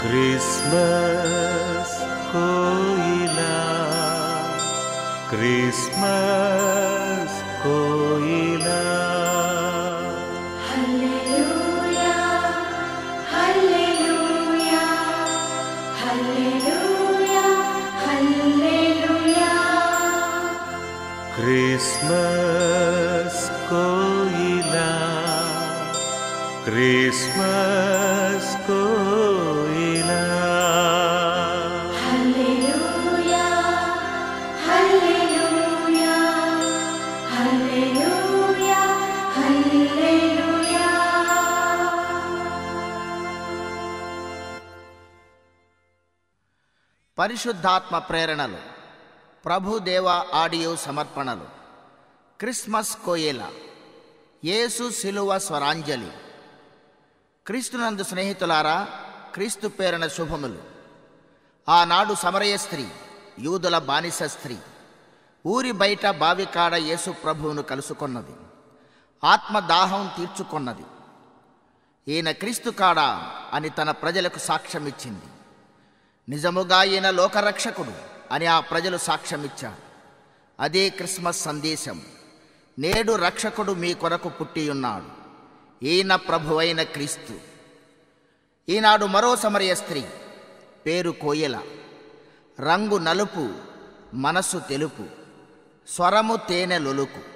Christmas కోయిలా Christmas కోయిలా హల్లెలూయా హల్లెలూయా హల్లెలూయా హల్లెలూయా Christmas కోయిలా క్రిస్మస్ కోయిలా హల్లెలూయా హల్లెలూయా హల్లెలూయా హల్లెలూయా. పరిశుద్ధాత్మ ప్రేరణలు, ప్రభుదేవ ఆడియో సమర్పణలు. క్రిస్మస్ కోయేల, యేసు శిలువ స్వరాంజలి. క్రీస్తునందు స్నేహితులారా, క్రీస్తు పేరున శుభములు. ఆనాడు సమరయ స్త్రీ, యూదుల బానిస స్త్రీ, ఊరి బయట బావికాడ యేసు ప్రభువును కలుసుకొన్నది. ఆత్మదాహం తీర్చుకొన్నది. ఈయన క్రీస్తు కాడా అని తన ప్రజలకు సాక్ష్యమిచ్చింది. నిజముగా ఈయన లోకరక్షకుడు అని ఆ ప్రజలు సాక్ష్యమిచ్చారు. అదే క్రిస్మస్ సందేశం. నేడు రక్షకుడు మీ కొరకు పుట్టియున్నాడు. ఈయన ప్రభువైన క్రీస్తు. ఈనాడు మరో సమరయ స్త్రీ, పేరు కోయెల. రంగు నలుపు, మనస్సు తెలుపు, స్వరము తేనె లొలుకు.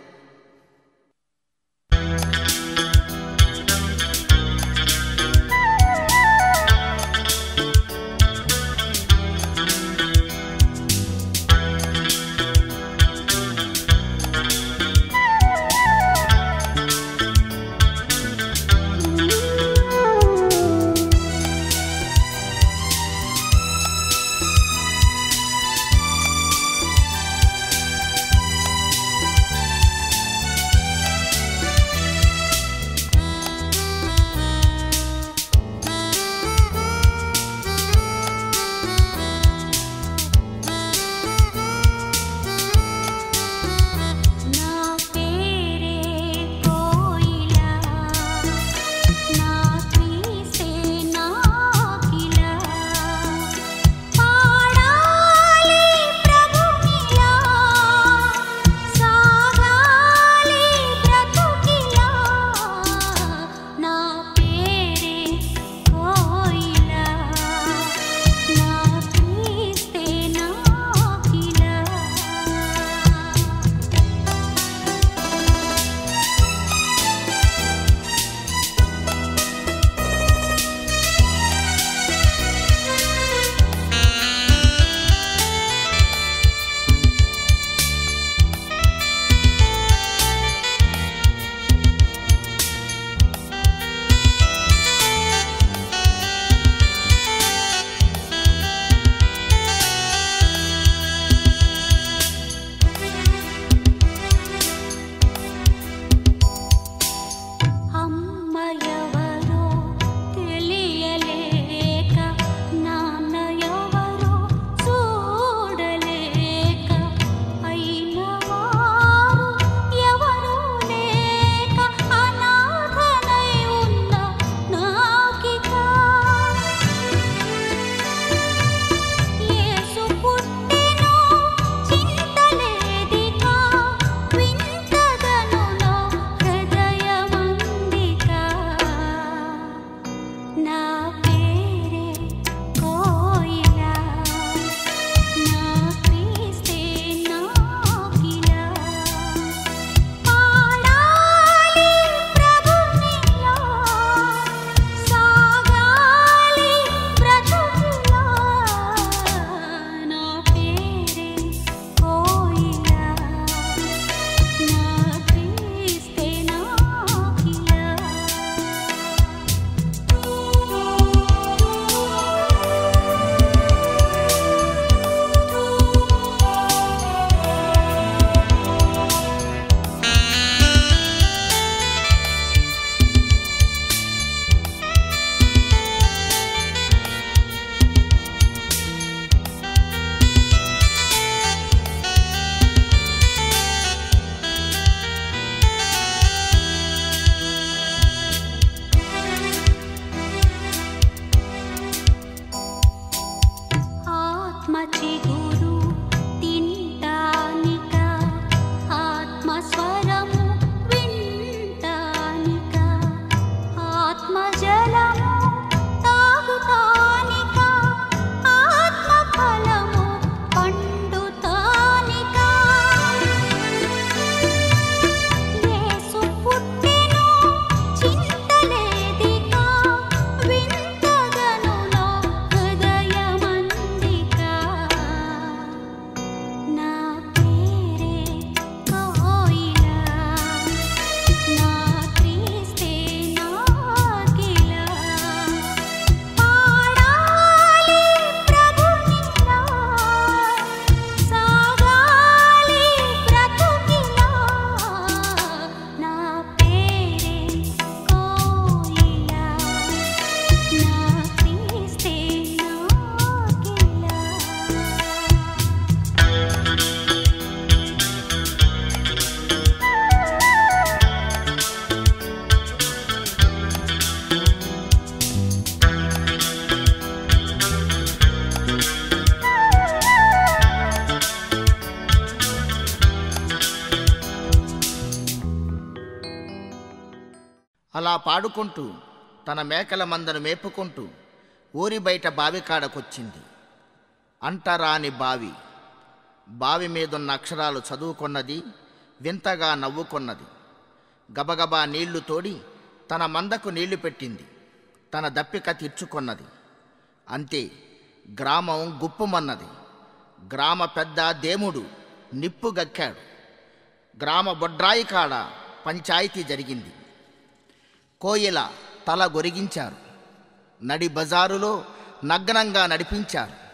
పాడుకుంటూ తన మేకల మందను మేపుకుంటూ ఊరి బయట బావి కాడకొచ్చింది. అంటరాని బావి. బావి మీదున్న అక్షరాలు చదువుకున్నది, వింతగా నవ్వుకున్నది. గబగబా నీళ్లు తోడి తన మందకు నీళ్లు పెట్టింది. తన దప్పిక తీర్చుకున్నది. అంతే, గ్రామం గుప్పుమన్నది. గ్రామ పెద్ద దేముడు నిప్పుగక్కాడు. గ్రామ బొడ్రాయి కాడ పంచాయితీ జరిగింది. కోయిల తల గొరిగించారు. నడి బజారులో నగ్నంగా నడిపించారు.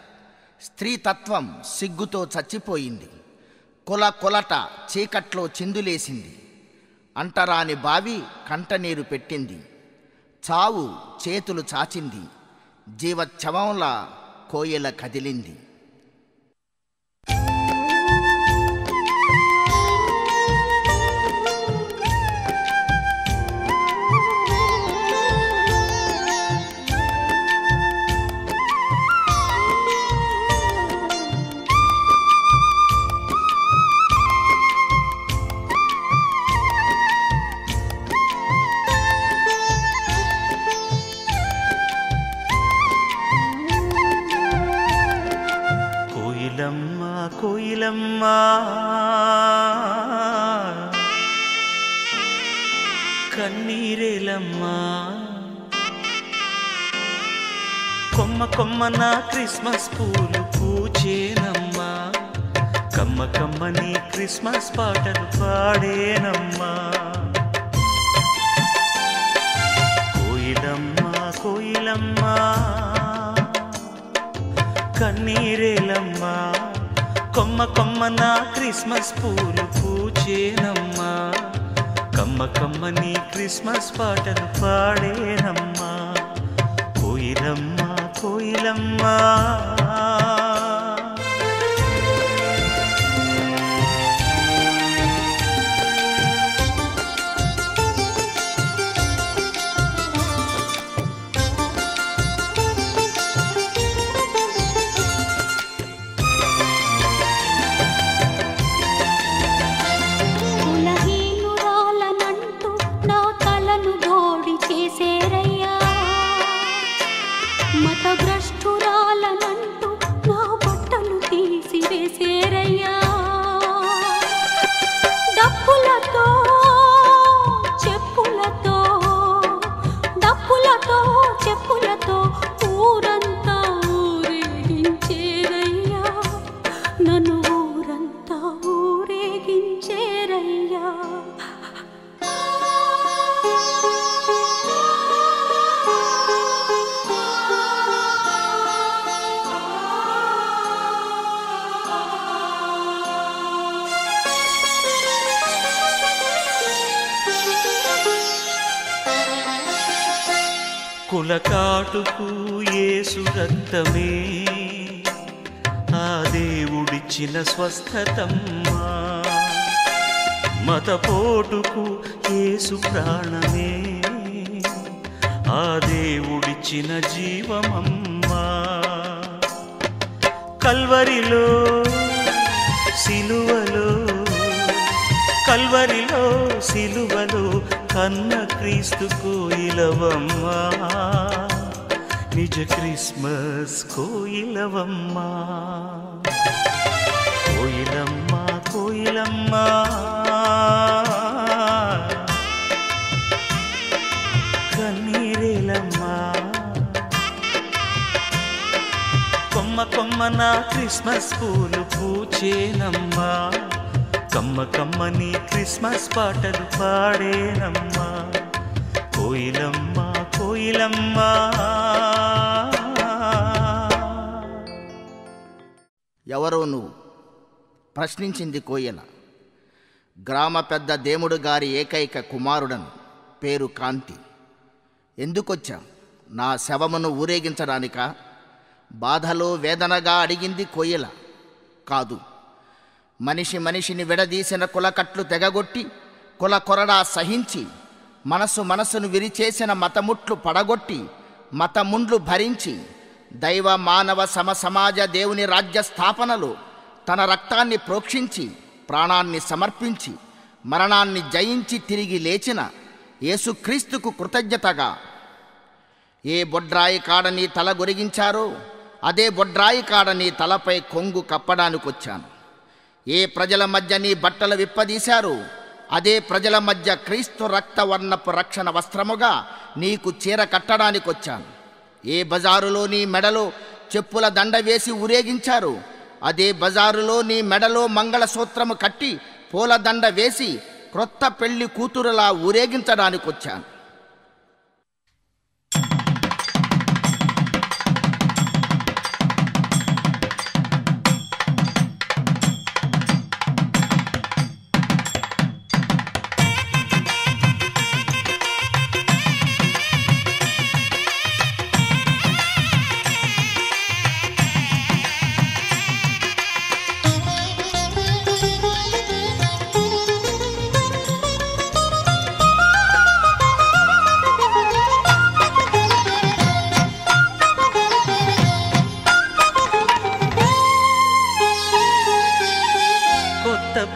స్త్రీతత్వం సిగ్గుతో చచ్చిపోయింది. కొలట చీకట్లో చిందులేసింది. అంటరాని బావి కంటనీరు పెట్టింది. చావు చేతులు చాచింది. జీవచ్చవంలా కోయిల కదిలింది. కోయిలమ్మా కన్నీరేలమ్మా, కొమ్మ కొమ్మన క్రిస్మస్ పూలు పూచేనమ్మా, కమ్మ కమ్మని క్రిస్మస్ పాటలు పాడేనమ్మా. కోయిలమ్మా కోయిలమ్మా కన్నీరేలమ్మా, కొమ్మ కొమ్మన క్రిస్మస్ పూలు పూచేనమ్మా, కమ్మ కమ్మని క్రిస్మస్ పాటలు పాడేనమ్మా. కోయిలమ్మా కోయిలమ్మా మతభ్రష్టురాలనంటూ నా బట్టలు తీసివేసేరయ్యా. డప్పులతో చెప్పులతో ఊరంతా ఊరేగించేరయ్యా. నన్ను ఊరంతా ఊరేగించేరయ్యా. కులకాటుకు యేసు రక్తమే ఆ దేవుడిచ్చిన స్వస్థతమ్మా, మతపోటుకు యేసు ప్రాణమే ఆ దేవుడిచ్చిన జీవమమ్మా. కల్వరిలో సిలువలో కన్న క్రీస్తు కోయిలవమ్మా, నిజ క్రిస్మస్ కోయిలవమ్మా. కోయిలమ్మా కోయిలమ్మా కన్నీరేలమ్మా, కొమ్మ కొమ్మన క్రిస్మస్ పూలు పూచేనమ్మా, కమ్మ కమ్మని క్రిస్మస్ పాటలు పాడేనమ్మా. కోయిలమ్మా కోయిలమ్మా. ఎవరో నువ్వు ప్రశ్నించింది కోయిల. గ్రామ పెద్ద దేముడు గారి ఏకైక కుమారుడను, పేరు కాంతి. ఎందుకొచ్చాం? నా శవమును ఊరేగించడానికా? బాధలో వేదనగా అడిగింది కోయిల. కాదు, మనిషిని విడదీసిన కులకట్లు తెగగొట్టి, కుల కొరడా సహించి, మనసును విరిచేసిన మతముట్లు పడగొట్టి, మతముండ్లు భరించి, దైవ మానవ సమసమాజ దేవుని రాజ్య స్థాపనలో తన రక్తాన్ని ప్రోక్షించి, ప్రాణాన్ని సమర్పించి, మరణాన్ని జయించి తిరిగి లేచిన యేసుక్రీస్తుకు కృతజ్ఞతగా ఏ బొడ్రాయి కాడ నీ తల గొరిగించారో అదే బొడ్రాయి కాడ నీ తలపై కొంగు కప్పడానికొచ్చాను. ఏ ప్రజల మధ్య నీ బట్టలు విప్పదీశారో అదే ప్రజల మధ్య క్రీస్తు రక్తవర్ణపు రక్షణ వస్త్రముగా నీకు చీర కట్టడానికొచ్చాను. ఏ బజారులో నీ మెడలో చెప్పుల దండ వేసి ఊరేగించారు అదే బజారులో నీ మెడలో మంగళసూత్రము కట్టి పూలదండ వేసి క్రొత్త పెళ్లి కూతురులా ఊరేగించడానికొచ్చాను.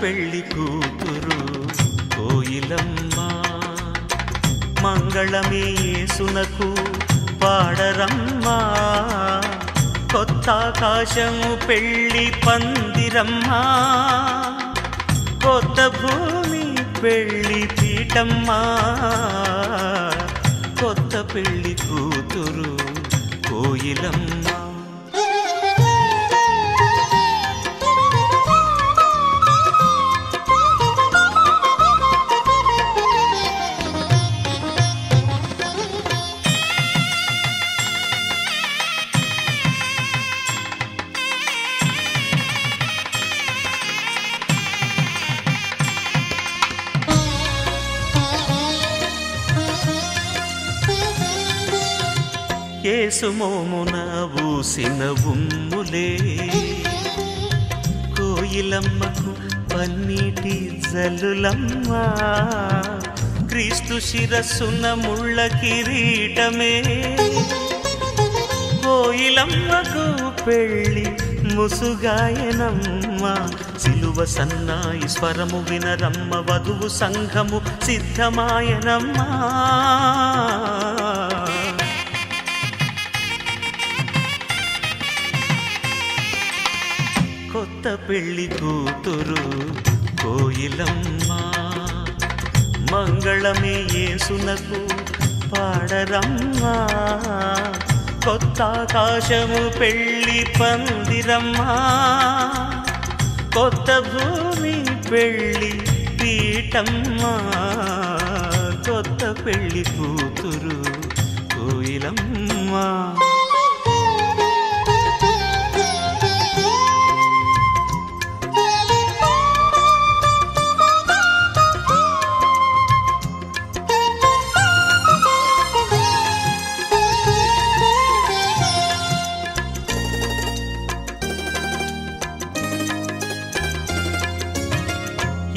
పెళ్లి కూతురు కోయిలమ్మ మంగళమే యేసునకు పాడరమ్మా. కొత్త ఆకాశము పెళ్లి పందిరమ్మా, కొత్త భూమి పెళ్లి పీఠమ్మా. కొత్త పెళ్లి కూతురు కోయిలమ్మ. యేసు మోమున ఊసిన ఉమ్ములే కోయిలమ్మకు పన్నీటి జల్లులమ్మ. క్రీస్తు శిరస్సున ముళ్ళ కిరీటమే కోయిలమ్మకు పెళ్ళి ముసుగాయనమ్మ. సిలువ సన్నాయి స్వరము వినరమ్మ, వధువు సంఘము సిద్ధమాయనమ్మ. కొత్త పెళ్లి కూతురు కోయిలమ్మ మంగళమే యేసునకు పాడరమ్మా. కొత్త ఆకాశము పెళ్లి పందిరమ్మా, కొత్త భూమి పెళ్లి పీఠమ్మా. కొత్త పెళ్లి కూతురు కోయిలమ్మ.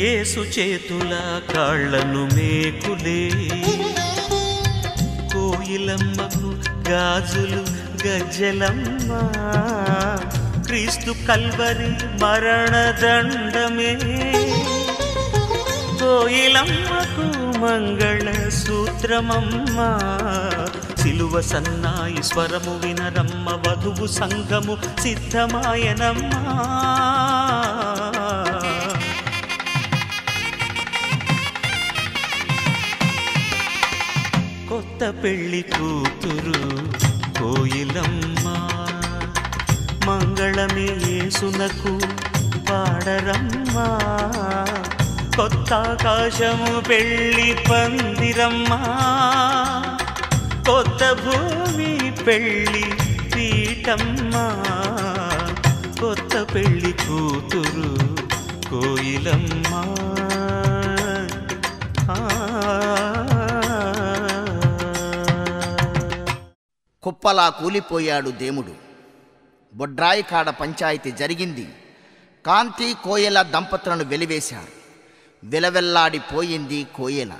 యేసు చేతుల కాళ్ళను మేకులే కోయిలమ్మకు గాజులు గజ్జెలమ్మ. క్రీస్తు కల్వరి మరణదండమే కోయిలమ్మకు మంగళ సూత్రమమ్మ. సిలువ సన్నాయి స్వరము వినరమ్మ, వధువు సంఘము సిద్ధమాయనమ్మా. కొత్త పెళ్లి కూతురు కోయిలమ్మ మంగళమే యేసునకు పాడరమ్మా. కొత్త ఆకాశము పెళ్లి పందిరమ్మా, కొత్త భూమి పెళ్లి పీఠమ్మా. కొత్త పెళ్లి కూతురు కోయిలమ్మ. కుప్పలా కూలిపోయాడు దేముడు. బొడ్రాయి కాడ పంచాయతీ జరిగింది. కాంతి కోయల దంపతులను వెలివేశారు. విలవెల్లాడిపోయింది కోయల.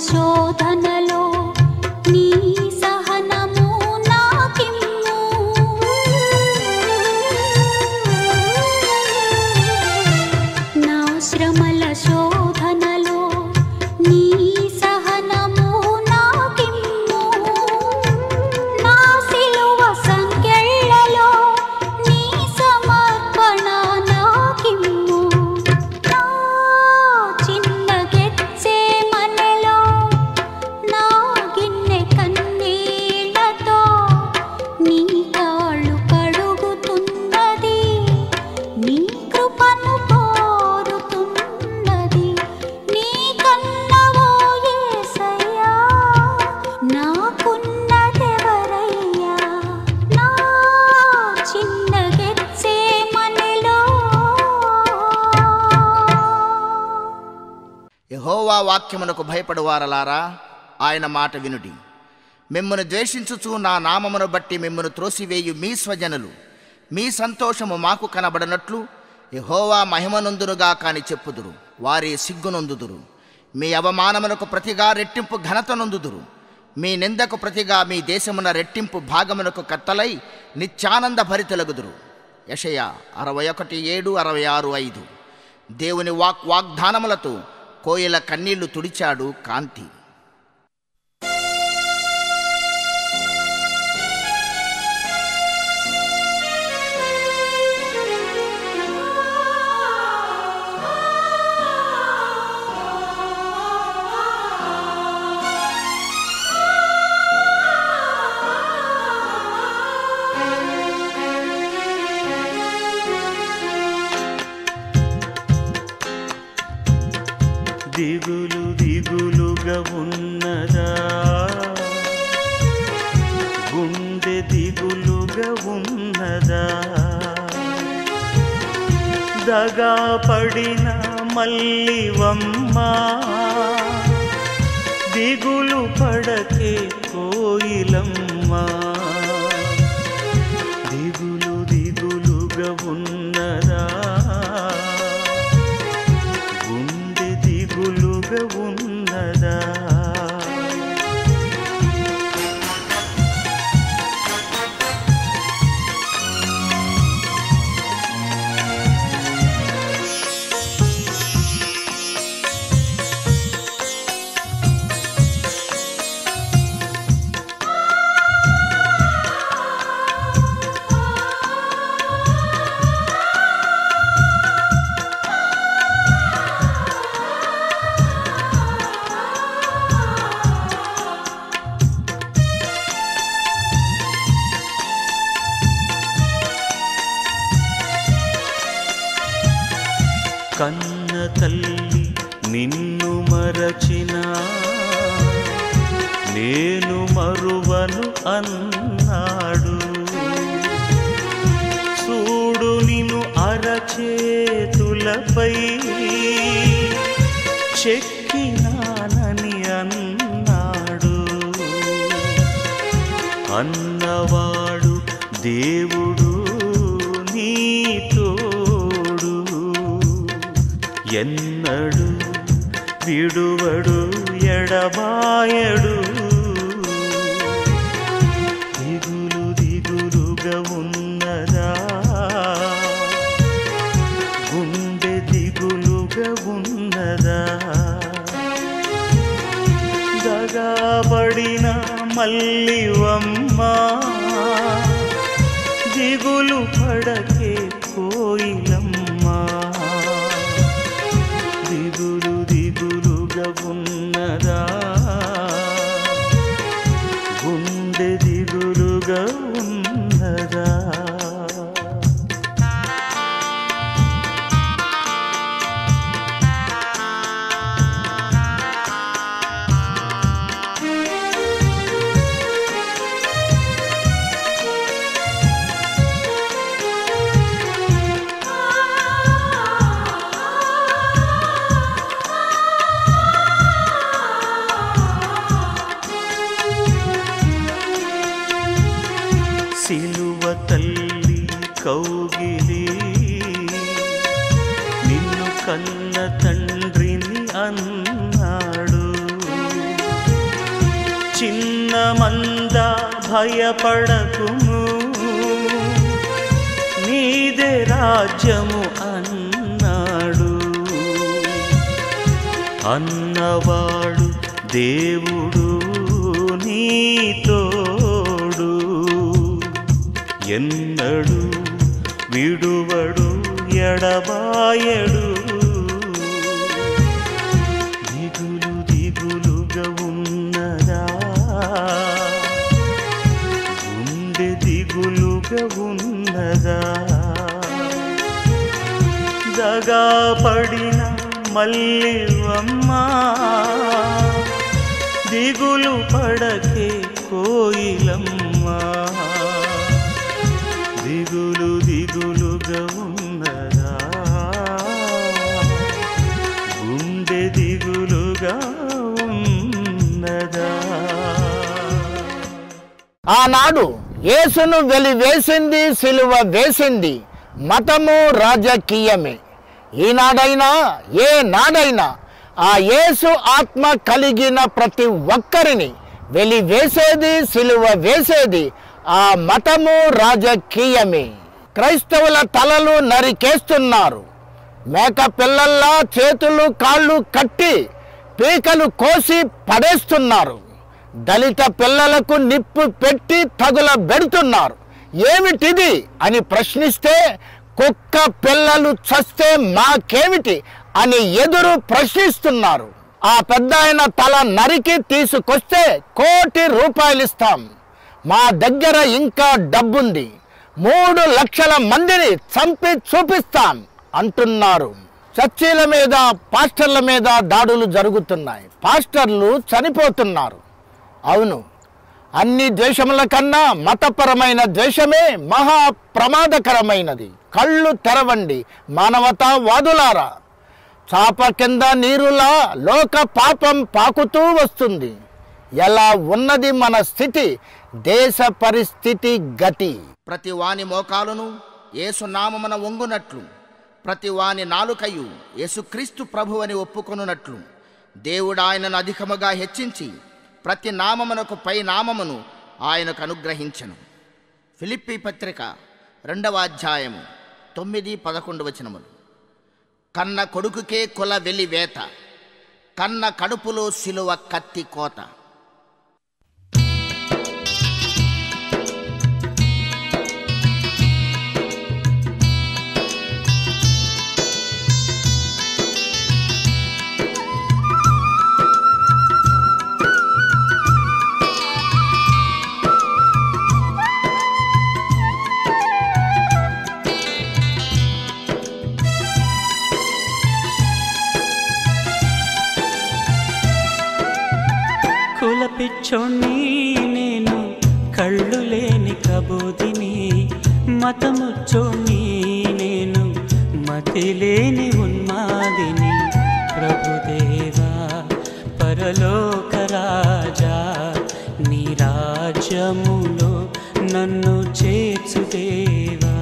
శోధనలో నీ సహనము నాకిమ్ము. నా శ్రమల శోధనలో నీ సహనము నాకిమ్ము. నా సిలువ సంకెళ్ళలో నీ సమర్పణ నాకిమ్ము. నా చిన్న గెత్సే మనలో నా గిన్నె కన్నీళ్లతో నీ కాళ్ళు కడుగుతున్నది, నీ కృపను కోరుతున్నది. నీ కన్నవో యేసయ్యా, నాకున్నదెవరయ్యా? నా చిన్న గెత్సే మనలో. యెహోవా వాక్యమునకు భయపడువారలారా, ఆయన మాట వినుడి. మిమ్మును ద్వేషించుచు నా నామమును బట్టి మిమ్మును త్రోసివేయు మీ స్వజనులు మీ సంతోషము మాకు కనబడనట్లు యెహోవా మహిమనొందునుగా కాని చెప్పుదురు. వారి సిగ్గునొందుదురు. మీ అవమానమునకు ప్రతిగా రెట్టింపు ఘనత నొందుదురు. మీ నిందకు ప్రతిగా మీ దేశమున రెట్టింపు భాగమునకు కత్తలై నిత్యానంద భరితలగుదురు. యెషయా 61:7, 66:5. దేవుని వాగ్దానములతో కోయిల కన్నీళ్లు తుడిచాడు కాంతి. దిగులు దిగులుగా ఉన్నదా, గుండె దిగులుగా ఉన్నదా, దగా పడిన మల్లివమ్మ, దిగులు పడకే కోయిలమ్మ. దిగులు దిగులుగా ఉన్నదా, గుండె దిగులుగా ఉన్నదా. కన్న తల్లి నిన్ను మరచినా నేను మరువను అన్నాడు. చూడు నిన్ను అరచేతులపై చెక్కినానని అన్నాడు. అన్నవాడు దేవుడు నీతో ఎన్నడు విడువడు ఎడబాయడు దిగులు దిగులుగా ఉన్నదా గుండె దిగులుగా ఉన్నదా దగాబడిన మల్లివమ్మ దిగులు పడకే కోయిలమ్మ దిగులు దిగులుగా ఉన్నదా గుండె దిగులుగా ఉన్నదా సిలువ తల్లి కౌగిలి నిన్ను కన్న తండ్రిని అన్నాడు చిన్న మంద భయపడకుము నీదే రాజ్యము అన్నాడు అన్నవాడు దేవుడు నీతోడు ఎన్నడు విడువడు ఎడబాయడు దిగులు దిగులుగా ఉన్నదా గుండె దిగులుగా ఉన్నదా దగాపడిన మల్లివమ్మ దిగులు పడకే కోయిలమ్మ దిగులు దిగులుగా ఉన్నదా గుండె దిగులుగా ఉన్నదా ఆనాడు యేసును వెలివేసింది సిలువ వేసింది మతము రాజకీయమే ఈనాడైనా ఏ నాడైనా ఆ యేసు ఆత్మ కలిగిన ప్రతి ఒక్కరిని వెలివేసేది సిలువ వేసేది ఆ మతము రాజకీయమే క్రైస్తవుల తలలు నరికేస్తున్నారు మేక పిల్లల్లా చేతులు కాళ్ళు కట్టి పీకలు కోసి పడేస్తున్నారు దళిత పిల్లలకు నిప్పు పెట్టి తగులబెడుతున్నారు ఏమిటిది అని ప్రశ్నిస్తే కుక్క పిల్లలు చస్తే మాకేమిటి అని ఎదురు ప్రశ్నిస్తున్నారు ఆ పెద్దాయన తల నరికి తీసుకొస్తే 1 కోటి రూపాయలు ఇస్తాం మా దగ్గర ఇంకా డబ్బుంది 3 లక్షల మందిని చంపి చూపిస్తాం అంటున్నారు చర్చీల మీద పాస్టర్ల మీద దాడులు జరుగుతున్నాయి పాస్టర్లు చనిపోతున్నారు అవును అన్ని ద్వేషముల కన్నా మతపరమైన ద్వేషమే మహా ప్రమాదకరమైనది కళ్ళు తెరవండి మానవతావాదులారా చాప కింద నీరులా లోక పాపం పాకుతూ వస్తుంది ఎలా ఉన్నది మన స్థితి దేశ పరిస్థితి గతి ప్రతి వాని మోకాలును యేసు నామమున వంగునట్లు ప్రతి వాని నాలుకయు యేసుక్రీస్తు ప్రభువని ఒప్పుకొనున్నట్లు దేవుడు ఆయనను అధికముగా హెచ్చించి ప్రతి నామమునకు పై నామమును ఆయనకు అనుగ్రహించెను. ఫిలిప్పీ పత్రిక 2వ అధ్యాయము 9-11 వచనములు. కన్న కొడుకుకే కుల వెలివేత, కన్న కడుపులో సిలువ కత్తి కోత. పిచ్చోణ్ణి నేను, కళ్ళు లేని కబోదిని, మతముచ్చోణ్ణి నేను, మతి లేని ఉన్మాదిని. ప్రభుదేవా పరలోక రాజా, నీ రాజ్యములో నన్ను చేర్చుదేవా.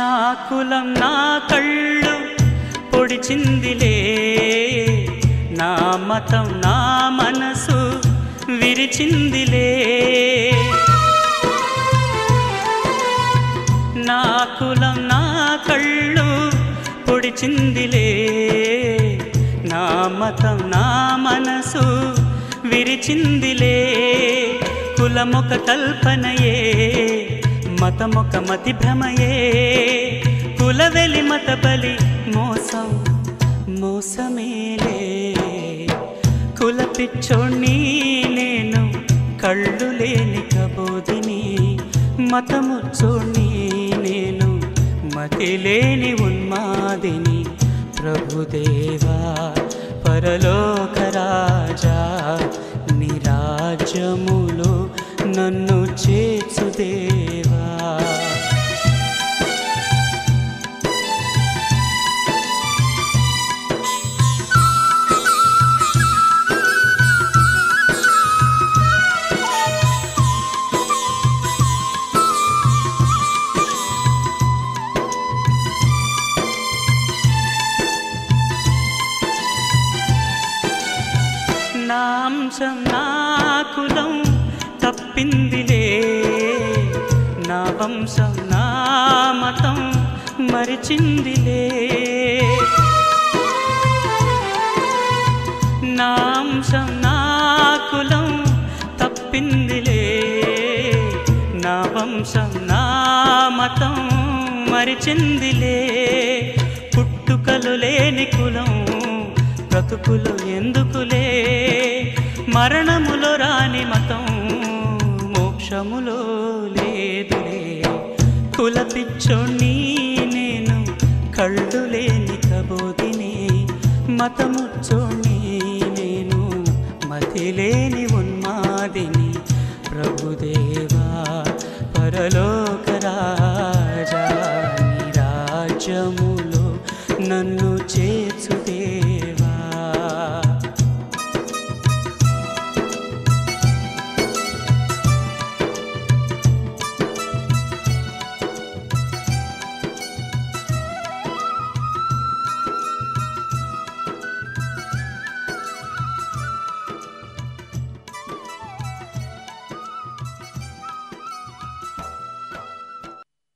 నా కులం నా కళ్ళు పొడిచిందిలే, నా మతం నా మనసు విరిచిందిలే. నా కులం నా కళ్ళు పొడిచిందిలే, నా మతం నా మనసు విరిచిందిలే. కులమొక కల్పనయే, మతమొక మతి భ్రమయే, కులవెలి మత బలి మోసం మోసమేలే. కుల పిచ్చోణ్ణి నేను, కళ్ళు లేని కబోదిని, మతముచ్చోణ్ణి నేను, మతి లేని ఉన్మాదిని. ప్రభుదేవా పరలోక రాజా, నీ రాజ్యములో నన్ను చేర్చుదేవా. నా అంశం నా కులం తప్పిందిలే, నా వంశం నా మతం మరిచిందిలే. నా అంశం నా కులం తప్పిందిలే, నా వంశం నా మతం మరిచిందిలే. పుట్టుకలు లేని కులం బ్రతుకులు ఎందుకులే, మరణములో రాని మతం మోక్షములో లేదులే. కుల పిచ్చోణ్ణి నేను, కళ్ళు లేని కబోదిని, మతముచ్చోణ్ణి నేను, మతి లేని ఉన్మాదిని. ప్రభుదేవా పరలోక రాజా, నీ రాజ్యములో నన్ను చేర్చుదేవా.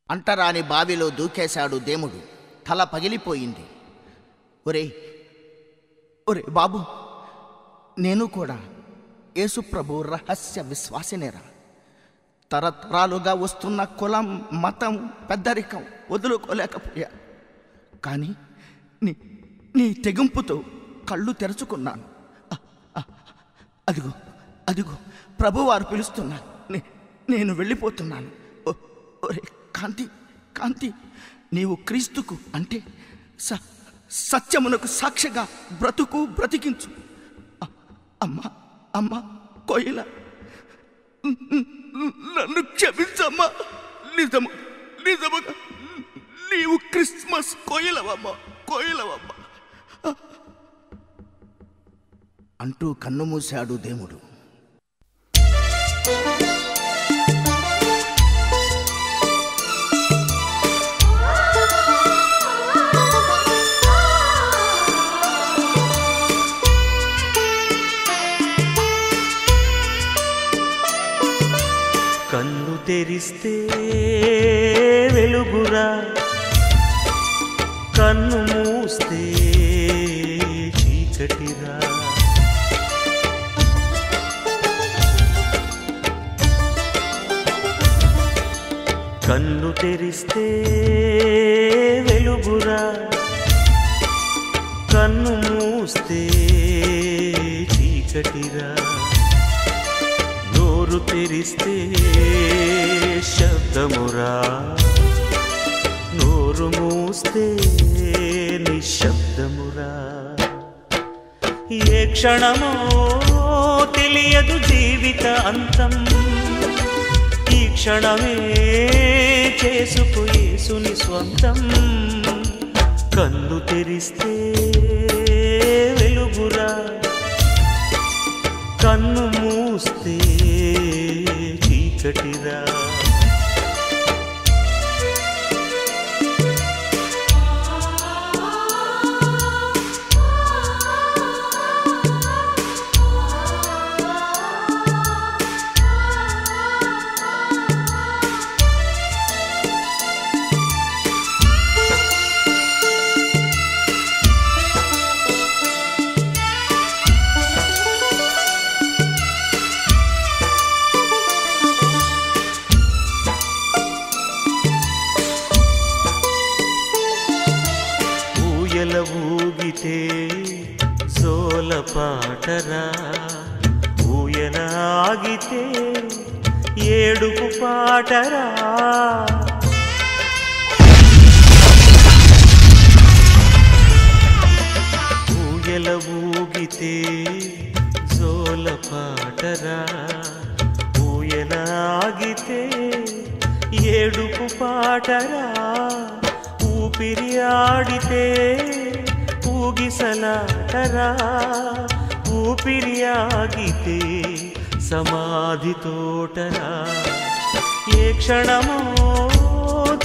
అంటరాని బావిలో దూకేశాడు దేముడు. తల పగిలిపోయింది. ఒరే ఒరే బాబు, నేను కూడా యేసుప్రభు రహస్య విశ్వాసినేరా. తరతరాలుగా వస్తున్న కులం మతం పెద్దరికం వదులుకోలేకపోయా. కానీ నీ తెగింపుతో కళ్ళు తెరుచుకున్నాను. అదిగో అదిగో ప్రభువారు పిలుస్తున్నాను. నేను వెళ్ళిపోతున్నాను. ఒరే కాంతి కాంతి, నీవు క్రీస్తుకు అంటే సత్యమునకు సాక్షిగా బ్రతికించు. అమ్మా అమ్మా కోయిల, నన్ను క్షమించమ్మా. నిజముగా నీవు క్రిస్మస్ కోయిలవమ్మా అంటూ కన్నుమూశాడు దేముడు. కన్ను తెరిస్తే వెలుగురా, కన్ను మూస్తే చీకటిరా. కన్ను తెరిస్తే వెలుగురా, కన్ను మూస్తే చీకటిరా. నోరు తెరిస్తే శబ్దమురా, నోరు మూస్తే నిశ్శబ్దమురా. ఏ క్షణమో తెలియదు జీవిత అంతం, ఈ క్షణమే చేసుకో యేసుని స్వంతం. కన్ను తెరిస్తే వెలుగురా, కన్ను మూస్తే చీకటిరా. పాటరా ఊయలాగితే ఏడుపు పాటరా ఊయల ఊగితే జోల పాటరా ఊయలాగితే ఏడుపు పాటరా ఊపిరి ఆడితే ఊగిసలాటరా ఊపిరి ఆగితే సమాధి తోటరా ఏ క్షణమో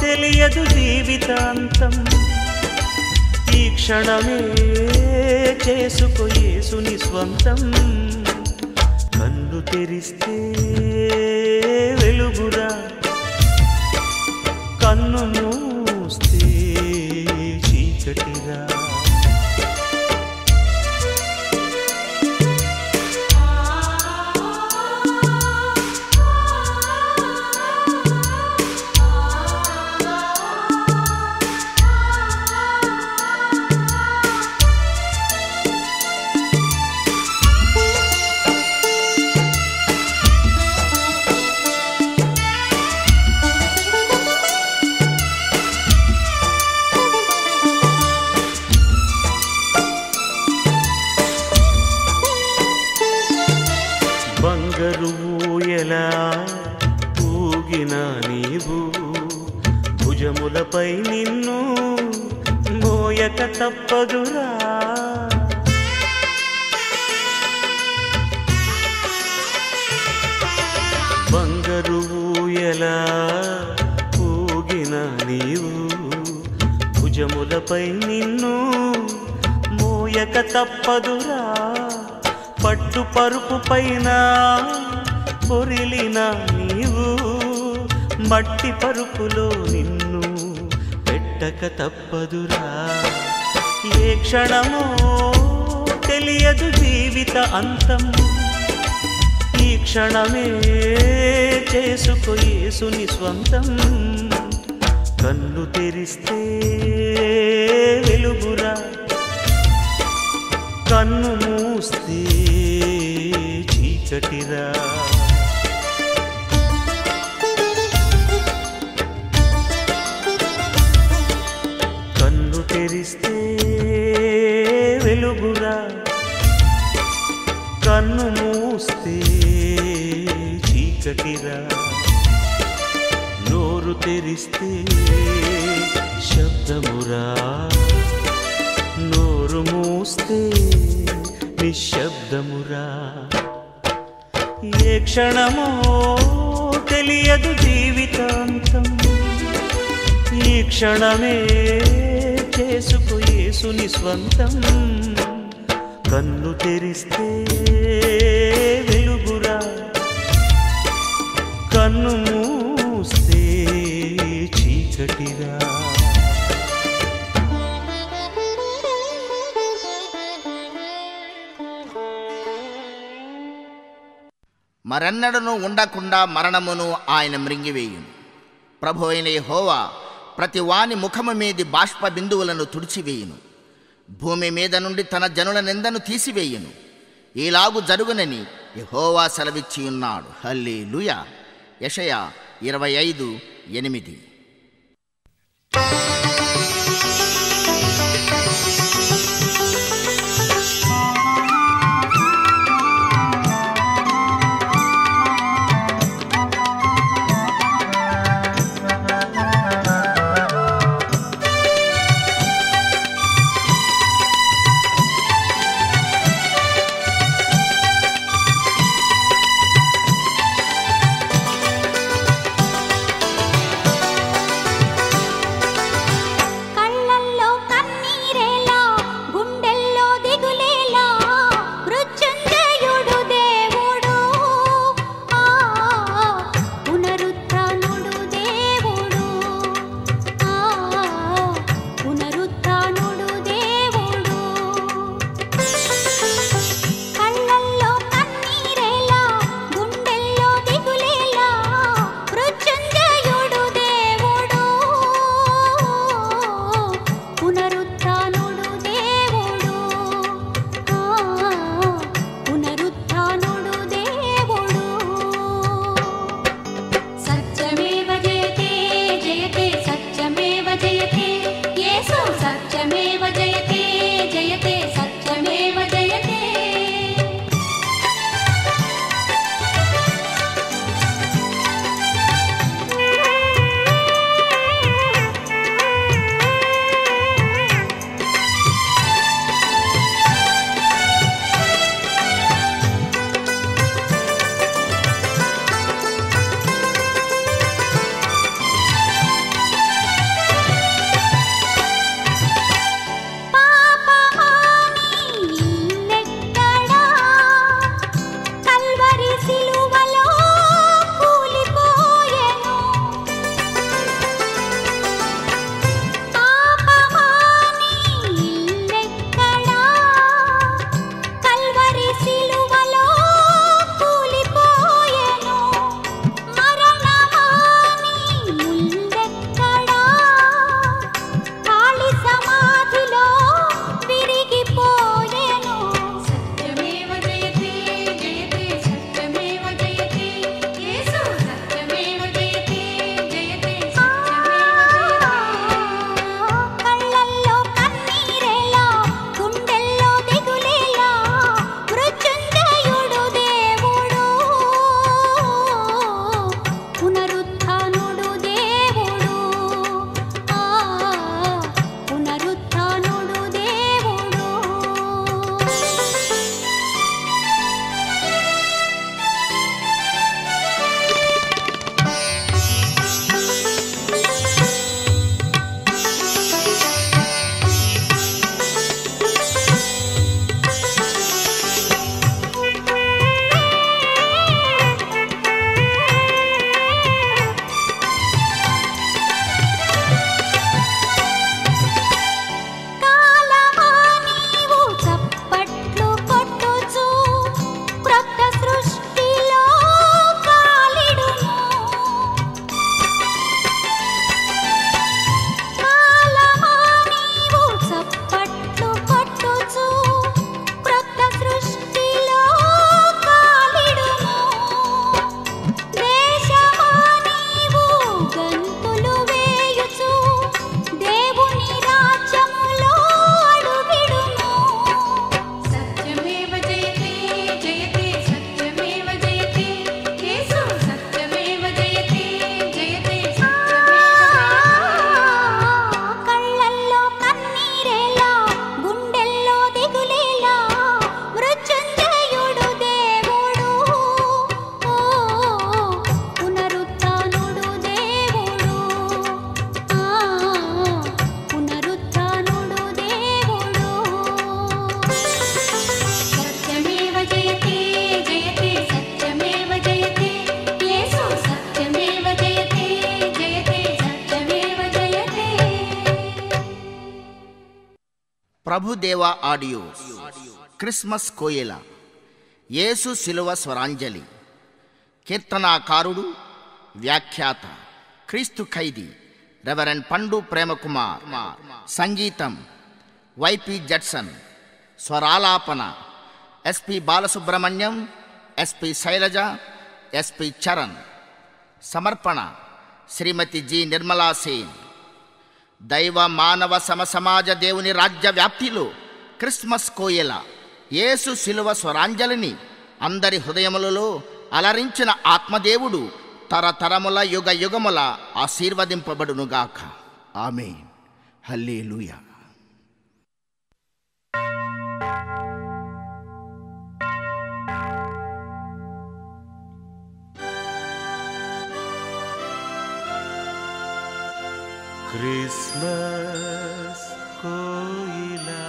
తెలియదు జీవితాంతం ఈ క్షణమే చేసుకో యేసుని స్వంతం కన్ను తెరిస్తే వెలుగురా కన్ను మూస్తే చీకటిరా ఊయలా ఊగిన నీవు భుజములపై నిన్ను మోయక తప్పదురా బంగారు ఊయలా ఊగిన నీవు భుజములపై నిన్ను మోయక తప్పదురా పట్టు పరుపు పైన పొరిలిన నీవు మట్టి పరుపులో నిన్ను పెట్టక తప్పదురా ఏ క్షణమో తెలియదు జీవిత అంతం ఈ క్షణమే చేసుకో యేసుని స్వంతం కన్ను తెరిస్తే వెలుగురా కన్ను మూస్తే చీకటిరా కన్ను తెరిస్తే వెలుగురా కన్ను మూస్తే చీకటిరా నోరు తెరిస్తే శబ్దమురా నోరు మూస్తే నిశ్శబ్దమురా ఏ క్షణమో తెలియదు జీవితాంతం ఈ క్షణమే చేసుకో యేసుని స్వంతం కన్ను తెరిస్తే వెలుగురా కన్ను మూస్తే చీకటిరా మరెన్నడను ఉండకుండా మరణమును ఆయన మృంగివేయును. ప్రభు అయిన యెహోవా ప్రతి వాని ముఖము మీది బాష్ప బిందువులను తుడిచివేయును. భూమి మీద నుండి తన జనుల నిందను తీసివేయును. ఈలాగు జరుగునని యెహోవా సెలవిచ్చి ఉన్నాడు. హల్లెలూయా. యెషయా 25:8. ప్రభుదేవ ఆడియో క్రిస్మస్ కోయెల యేసు శిలువ స్వరాంజలి కీర్తనాకారుడు వ్యాఖ్యాత క్రీస్తు ఖైదీ రెవరెండ్ పండు ప్రేమకుమార్ సంగీతం వైపి జడ్సన్ స్వరాలాపన SP Balasubrahmanyam SP Sailaja SP Charan సమర్పణ శ్రీమతి జి నిర్మలా సేన్ దైవ మానవ సమసమాజ దేవుని రాజ్య వ్యాప్తిలో క్రిస్మస్ కోయెల యేసు శిలువ స్వరాంజలిని అందరి హృదయములలో అలరించిన ఆత్మదేవుడు తరతరముల యుగ యుగముల ఆశీర్వదింపబడునుగాక. ఆమేన్. హల్లెలూయా. క్రిస్మస్ కోయిలా,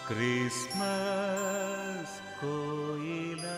క్రిస్మస్ కోయిలా.